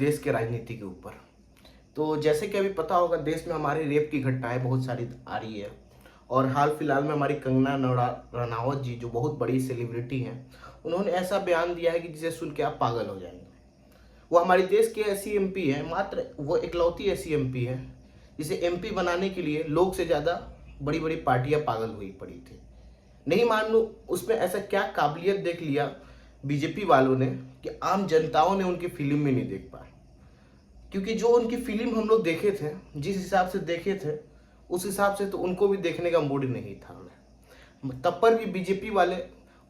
देश के राजनीति के ऊपर। तो जैसे कि अभी पता होगा, देश में हमारी रेप की घटनाएं बहुत सारी आ रही है। और हाल फिलहाल में हमारी कंगना रनावत जी, जो बहुत बड़ी सेलिब्रिटी हैं, उन्होंने ऐसा बयान दिया है कि जिसे सुन के आप पागल हो जाएंगे। वो हमारे देश के ऐसी एमपी है, मात्र वो इकलौती ऐसी एमपी है जिसे एमपी बनाने के लिए लोग से ज़्यादा बड़ी बड़ी पार्टियां पागल हुई पड़ी थी। नहीं मान लो उसमें ऐसा क्या काबिलियत देख लिया बीजेपी वालों ने कि आम जनताओं ने उनकी फिल्म में नहीं देख पाए। क्योंकि जो उनकी फिल्म हम लोग देखे थे, जिस हिसाब से देखे थे, उस हिसाब से तो उनको भी देखने का मूड नहीं था हमें। तब पर भी बीजेपी वाले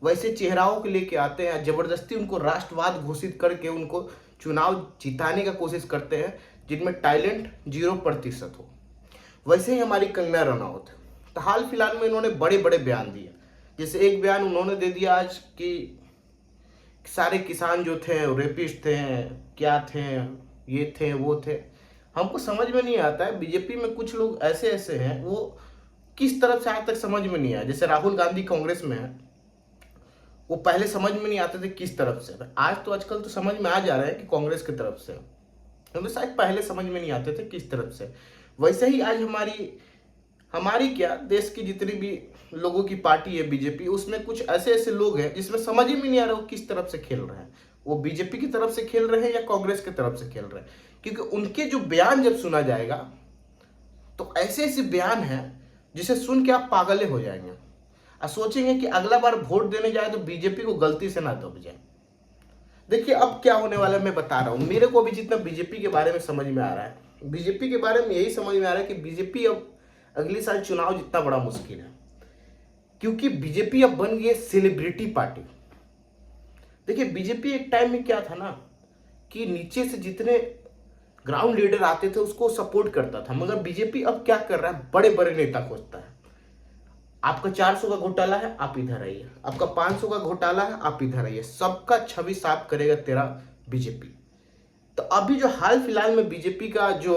वैसे चेहराओं को लेके आते हैं, जबरदस्ती उनको राष्ट्रवाद घोषित करके उनको चुनाव जिताने का कोशिश करते हैं, जिनमें टैलेंट 0% हो। वैसे ही हमारी कंगना रनावत है। तो हाल फिलहाल में इन्होंने बड़े बड़े बयान दिए। जैसे एक बयान उन्होंने दे दिया आज कि सारे किसान जो थे रेपिस्ट थे, क्या थे, ये थे वो थे। हमको समझ में नहीं आता है, बीजेपी में कुछ लोग ऐसे ऐसे हैं, वो किस तरफ से आज तक समझ में नहीं आया। जैसे राहुल गांधी कांग्रेस में है, वो पहले समझ में नहीं आते थे किस तरफ से। आज तो आजकल तो समझ में आ जा रहा है कि कांग्रेस की तरफ से, क्योंकि शायद पहले समझ में नहीं आते थे किस तरफ से। वैसे ही आज हमारी हमारी क्या, देश की जितनी भी लोगों की पार्टी है बीजेपी, उसमें कुछ ऐसे ऐसे लोग हैं जिसमें समझ ही में नहीं आ रहा वो किस तरफ से खेल रहे हैं। वो बीजेपी की तरफ से खेल रहे हैं या कांग्रेस की तरफ से खेल रहे हैं। क्योंकि उनके जो बयान जब सुना जाएगा तो ऐसे ऐसे बयान हैं जिसे सुन के आप पागले हो जाएंगे और सोचेंगे कि अगला बार वोट देने जाए तो बीजेपी को गलती से ना दब जाए। देखिए अब क्या होने वाला है मैं बता रहा हूँ। मेरे को अभी जितना बीजेपी के बारे में समझ में आ रहा है, बीजेपी के बारे में यही समझ में आ रहा है कि बीजेपी अब अगली साल चुनाव जितना बड़ा मुश्किल है, क्योंकि बीजेपी अब बन गई है सेलिब्रिटी पार्टी। देखिए बीजेपी एक टाइम में क्या था ना, कि नीचे से जितने ग्राउंड लीडर आते थे उसको सपोर्ट करता था, मगर बीजेपी अब क्या कर रहा है, बड़े बड़े नेता खोजता है। आपका 400 का घोटाला है, आप इधर आइए। आपका 500 का घोटाला है, आप इधर आइए। सबका छवि साफ करेगा तेरा बीजेपी। तो अभी जो हाल फिलहाल में बीजेपी का जो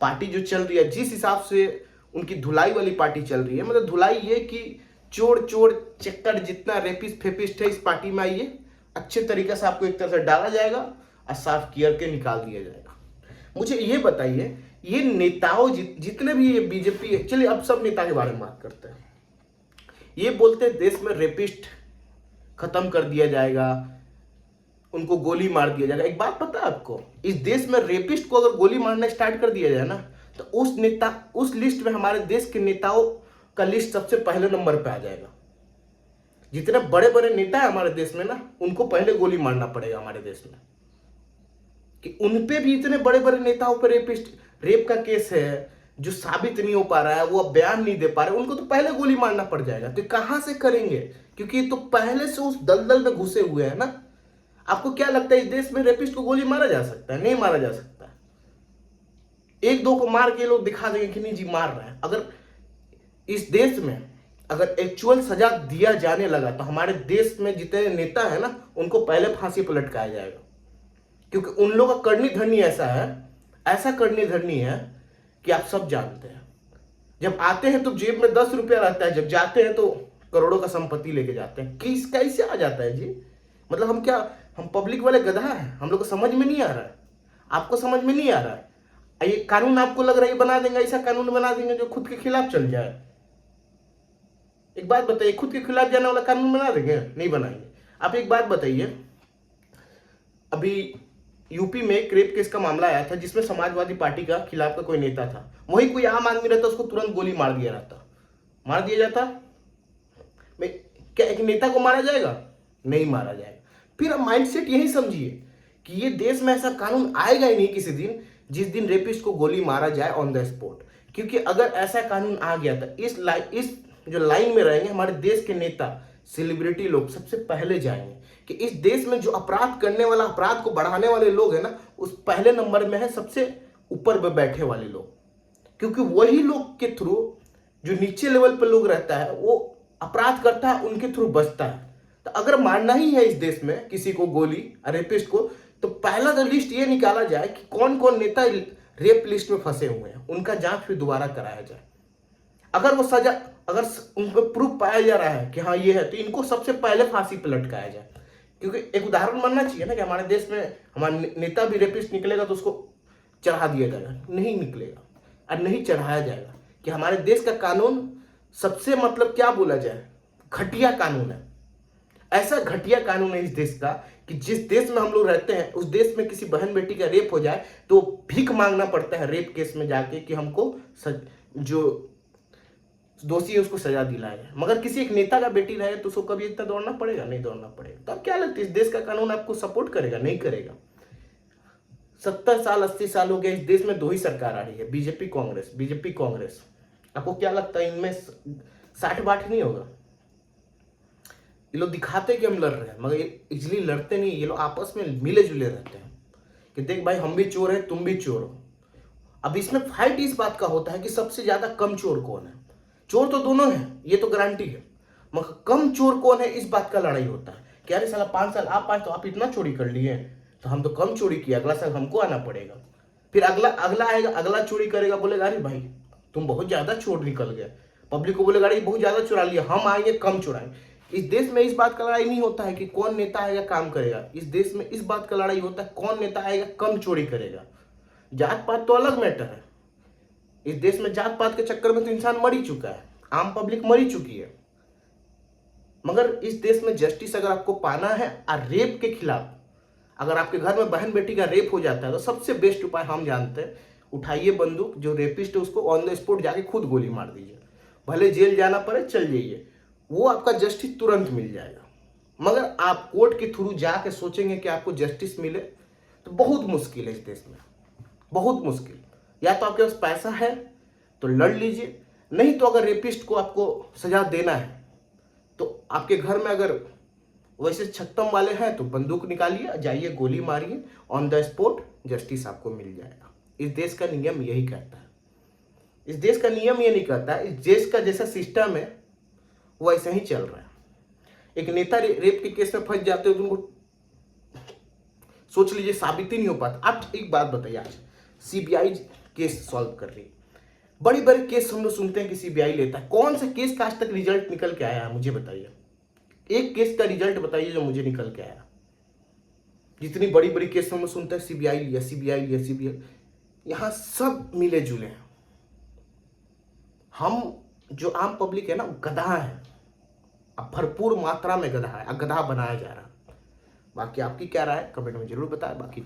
पार्टी जो चल रही है, जिस हिसाब से उनकी धुलाई वाली पार्टी चल रही है, मतलब धुलाई ये कि चोर चोर चक्कर जितना रेपिस्ट फेपिस्ट है इस पार्टी में आइए, अच्छे तरीके से आपको एक तरह से डाला जाएगा और साफ किया के निकाल दिया जाएगा। मुझे ये बताइए, ये नेताओं जितने भी ये बीजेपी, चलिए अब सब नेता के बारे में बात करते हैं। ये बोलते हैं देश में रेपिस्ट खत्म कर दिया जाएगा, उनको गोली मार दिया जाएगा। एक बात पता है आपको, इस देश में रेपिस्ट को अगर गोली मारना स्टार्ट कर दिया जाए ना, तो उस लिस्ट में हमारे देश के नेताओं का लिस्ट सबसे पहले नंबर पे आ जाएगा। जितने बड़े बड़े नेता है हमारे देश में ना, उनको पहले गोली मारना पड़ेगा हमारे देश में, कि उनपे भी इतने बड़े बड़े नेताओं पर रेप का केस है जो साबित नहीं हो पा रहा है, वो अब बयान नहीं दे पा रहे, उनको तो पहले गोली मारना पड़ जाएगा। तो कहां से करेंगे, क्योंकि ये तो पहले से उस दलदल में घुसे हुए हैं ना। आपको क्या लगता है इस देश में रेपिस्ट को गोली मारा जा सकता है? नहीं मारा जा सकता। एक दो को मार के लोग दिखा देंगे कि नहीं जी मार रहे हैं। अगर इस देश में अगर एक्चुअल सजा दिया जाने लगा तो हमारे देश में जितने नेता है ना, उनको पहले फांसी पर लटकाया जाएगा। क्योंकि उन लोगों का करनी धरनी ऐसा करनी धरनी है कि आप सब जानते हैं। जब आते हैं तो जेब में 10 रुपया रहता है, जब जाते हैं तो करोड़ों का संपत्ति लेके जाते हैं। कैसे आ जाता है जी? मतलब हम पब्लिक वाले गधा हैं, हम लोग को समझ में नहीं आ रहा है। आपको समझ में नहीं आ रहा है। ये कानून आपको लग रहा है बना देंगे, ऐसा कानून बना देंगे जो खुद के खिलाफ चल जाए। एक बात बताइए, खुद के खिलाफ जाने वाला कानून बना देंगे? नहीं बनाएंगे। आप एक बात बताइए, अभी यूपी में एक रेप केस का मामला आया था जिसमें समाजवादी पार्टी का खिलाफ का कोई नेता था। वही कोई आम आदमी रहता उसको तुरंत गोली मार दिया जाता। क्या एक नेता को मारा जाएगा? नहीं मारा जाएगा। फिर अब माइंडसेट यही समझिए कि ये देश में ऐसा कानून आएगा ही नहीं किसी दिन, जिस दिन रेपिस्ट को गोली मारा जाए ऑन द स्पॉट। क्योंकि अगर ऐसा कानून आ गया तो इस जो लाइन में रहेंगे हमारे देश के नेता, सेलिब्रिटी लोग सबसे पहले जाएंगे कि इस देश में जो अपराध करने वाला, अपराध को बढ़ाने वाले लोग हैं ना, उस पहले नंबर में है सबसे ऊपर पे बैठे वाले लोग। क्योंकि वही लोग के थ्रू जो नीचे लेवल पर लोग रहता है वो अपराध करता है, उनके थ्रू बचता है। तो अगर मारना ही है इस देश में किसी को गोली, रेपिस्ट को, तो पहला तो लिस्ट ये निकाला जाए कि कौन कौन नेता रेप लिस्ट में फंसे हुए हैं, उनका जांच फिर दोबारा कराया जाए। अगर उनको प्रूफ पाया जा रहा है कि हाँ ये है, तो इनको सबसे पहले फांसी पर लटकाया जाए। क्योंकि एक उदाहरण बनना चाहिए ना कि हमारे देश में हमारा नेता भी रेपिस्ट निकलेगा तो उसको चढ़ा दिया जाएगा, नहीं निकलेगा और नहीं चढ़ाया जाएगा। कि हमारे देश का कानून सबसे मतलब क्या बोला जाए, घटिया कानून है। ऐसा घटिया कानून है इस देश का कि जिस देश में हम लोग रहते हैं उस देश में किसी बहन बेटी का रेप हो जाए तो भीख मांगना पड़ता है रेप केस में जाके कि हमको जो दोषी है उसको सजा दिलाया जाए। मगर किसी एक नेता का बेटी रहे तो उसको कभी इतना दौड़ना पड़ेगा, नहीं दौड़ना पड़ेगा। तो अब क्या लगता है इस देश का कानून आपको सपोर्ट करेगा? नहीं करेगा। 70 साल 80 साल हो गए इस देश में, 2 ही सरकार आ रही है, बीजेपी कांग्रेस, बीजेपी कांग्रेस। आपको क्या लगता है इनमें 60 बाठ नहीं होगा? ये लोग दिखाते कि हम लड़ रहे हैं मगर इजली लड़ते नहीं। ये लोग आपस में मिले जुले रहते हैं कि देख भाई हम भी चोर है, तुम भी चोर हो। अब इसमें फाइट इस बात का होता है कि सबसे ज्यादा कम चोर कौन है। चोर तो दोनों है, ये तो गारंटी है, मगर कम चोर कौन है इस बात का लड़ाई होता है कि अरे साला 5 साल आप आए तो आप इतना चोरी कर लिए तो हम तो कम चोरी किया, अगला साल हमको आना पड़ेगा। फिर अगला अगला आएगा, अगला चोरी करेगा, बोलेगा अरे भाई तुम बहुत ज्यादा चोर निकल गए। पब्लिक को बोलेगा अरे बहुत ज्यादा चुरा लिया, हम आएंगे कम चुराएंगे। इस देश में इस बात का लड़ाई नहीं होता है कि कौन नेता आएगा काम करेगा। इस देश में इस बात का लड़ाई होता है कौन नेता आएगा कम चोरी करेगा। जात पात तो अलग मैटर है। इस देश में जात पात के चक्कर में तो इंसान मर ही चुका है, आम पब्लिक मर ही चुकी है। मगर इस देश में जस्टिस अगर आपको पाना है और रेप के खिलाफ, अगर आपके घर में बहन बेटी का रेप हो जाता है तो सबसे बेस्ट उपाय हम जानते हैं, उठाइए बंदूक, जो रेपिस्ट है उसको ऑन द स्पॉट जाके खुद गोली मार दीजिए। भले जेल जाना पड़े चल जाइए, वो आपका जस्टिस तुरंत मिल जाएगा। मगर आप कोर्ट के थ्रू जाके सोचेंगे कि आपको जस्टिस मिले तो बहुत मुश्किल है इस देश में, बहुत मुश्किल। या तो आपके पास पैसा है तो लड़ लीजिए, नहीं तो अगर रेपिस्ट को आपको सजा देना है तो आपके घर में अगर वैसे छक्कम वाले हैं तो बंदूक निकालिए, जाइए गोली मारिए, ऑन द स्पॉट जस्टिस आपको मिल जाएगा। इस देश का नियम यही कहता है। इस देश का नियम ये नहीं कहता है, इस देश का जैसा सिस्टम है वो ऐसा ही चल रहा है। एक नेता रेप के केस में फंस जाते हो तो उनको सोच लीजिए साबित ही नहीं हो पाता। आप एक बात बताइए, आज सीबीआई केस सॉल्व कर रही है, बड़ी बड़ी केस हम लोग सुनते हैं कि सीबीआई लेता है, कौन सा केस का आज तक रिजल्ट निकल के आया है मुझे बताइए। एक केस का रिजल्ट बताइए जो मुझे निकल के आया। जितनी बड़ी बड़ी केस हम लोग सुनते हैं सीबीआई लिया, सीबीआई लिया, सीबीआई, यहां सब मिले जुले हैं। हम जो आम पब्लिक है ना गधा है, अब भरपूर मात्रा में गधा है, गधा बनाया जा रहा है। बाकी आपकी क्या राय है कमेंट में जरूर बताएं। बाकी